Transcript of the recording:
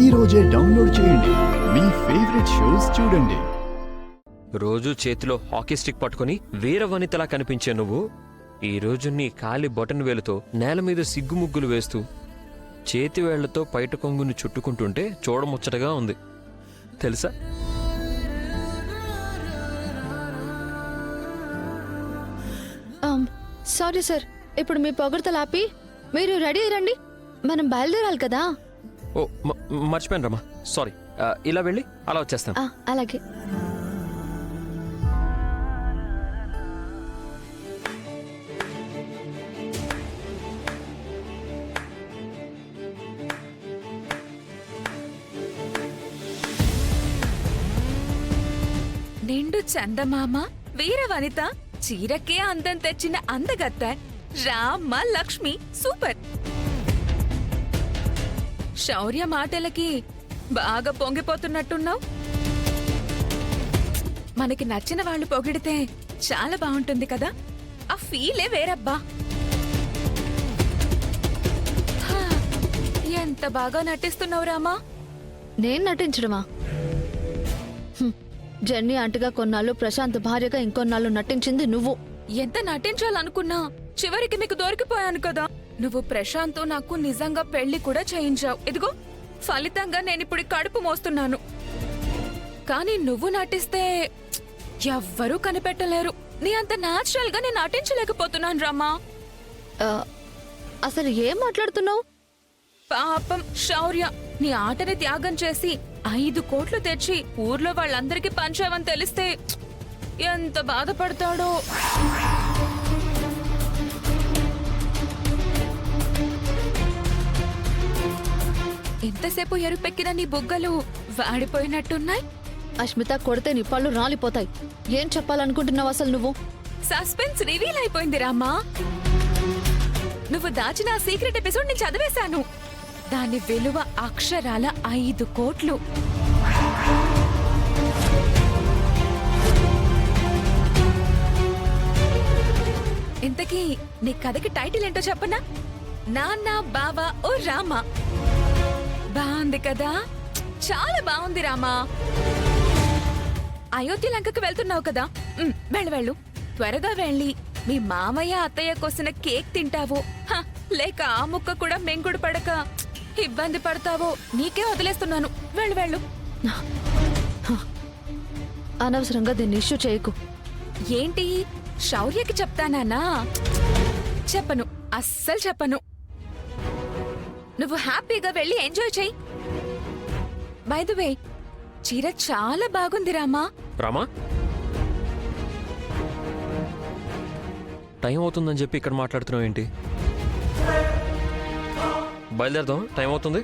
ఈ రోజే డౌన్లోడ్ చేయండి. మీ ఫేవరెట్ షోస్ చూడండి. రోజు చేతిలో హాకీ స్టిక్ పట్టుకుని వీర వనితలా కనిపించే నువ్వు ఈ రోజు నీ కాలి బొటన్ వేలుతో నేల మీద సిగ్గుముగ్గులు వేస్తూ చేతివేళ్లతో పైట కొంగుని చుట్టుకుంటుంటే చూడముచ్చటగా ఉంది తెలుసా? సారీ సార్, ఇప్పుడు మీ పొగడతలు ఆపి మీరు రెడీ రండి, మనం బయలుదేరాలి కదా. ఓ మర్చిపోయాను రమ్మా, సారీ. ఇలా వెళ్ళి అలా వచ్చేస్తాను. అలాగే. నిండు చందమామ వీర వనిత చీరకే అందం తెచ్చిన అందగత్త రామ లక్ష్మి సూపర్. శౌర్య మాటలకి బాగా పొంగిపోతున్నట్టున్నావు. మనకి నచ్చిన వాళ్ళు పొగిడితే చాలా బాగుంటుంది కదా, ఆ ఫీలే వేరబ్బా. ఎంత బాగా నటిస్తున్నావు రామా. నేను నటించడమా? జెన్నీ ఆంటీగా కొన్నాళ్ళు, ప్రశాంత్ భార్యగా ఇంకొన్నాళ్ళు నటించింది నువ్వు. ఎంత నటించాలనుకున్నా చివరికి మీకు దొరికిపోయాను కదా. నువ్వు ప్రశాంత్ నాకు నిజంగా పెళ్లి కూడా చేయించావు. ఇదిగో ఫలితంగా నేనిప్పుడు కడుపు మోస్తున్నాను. కానీ నువ్వు నటిస్తే ఎవ్వరూ కనిపెట్టలేరు. నీ అంత న్యాచురల్ గా నేను నటించలేకపోతున్నాను రామా. అసలు ఏం మాట్లాడుతున్నావు? పాపం శౌర్య నీ ఆటని త్యాగం చేసి 5 కోట్లు తెచ్చి ఊర్లో వాళ్ళందరికీ పంచావని తెలిస్తే ఎంత బాధపడతాడో. ఇంతసేపు ఎరుపెక్కిన నీ బుగ్గలు వాడిపోయినట్టున్నాయి. అష్మిత కొడితే నీ పళ్ళు రాలిపోతాయి. ఏం చెప్పాలనుకుంటున్నావు అసలు నువ్వు? సస్పెన్స్ రివీల్ అయిపోయింది రామా. నువ్వు దాచిన సీక్రెట్ ఎపిసోడ్ నేను చదివేశాను. దాని విలువ అక్షరాల 5 కోట్లు. ఇంతకీ నీ కథకి టైటిల్ ఏంటో చెప్పనా? నాన్న బావా ఓ రామా. బాగుంది కదా, చాలా బాగుంది రామా. అయోధ్య లంకకు వెళ్తున్నావు కదా, వెళ్ళు త్వరగా వెళ్ళి మీ మామయ్య అత్తయ్య కోసిన కేక్ తింటావో లేక ఆ ముక్క కూడా మెంగుడు పడక ఇబ్బంది పడతావో నీకే వదిలేస్తున్నాను. వెళ్ళు. అనవసరంగా దీన్ని ఇష్యూ చేయకు. ఏంటి శౌర్యకి చెప్తానా? చెప్పను, అస్సలు చెప్పను. నువ్వు హ్యాపీగా వెళ్ళి ఎంజాయ్ చెయ్యి. బై ది వే, చీర చాలా బాగుంది రామా. రామా, టైం అవుతుందని చెప్పి ఇక్కడ మాట్లాడుతున్నావు ఏంటి? బయలుదేరదాం, టైం అవుతుంది.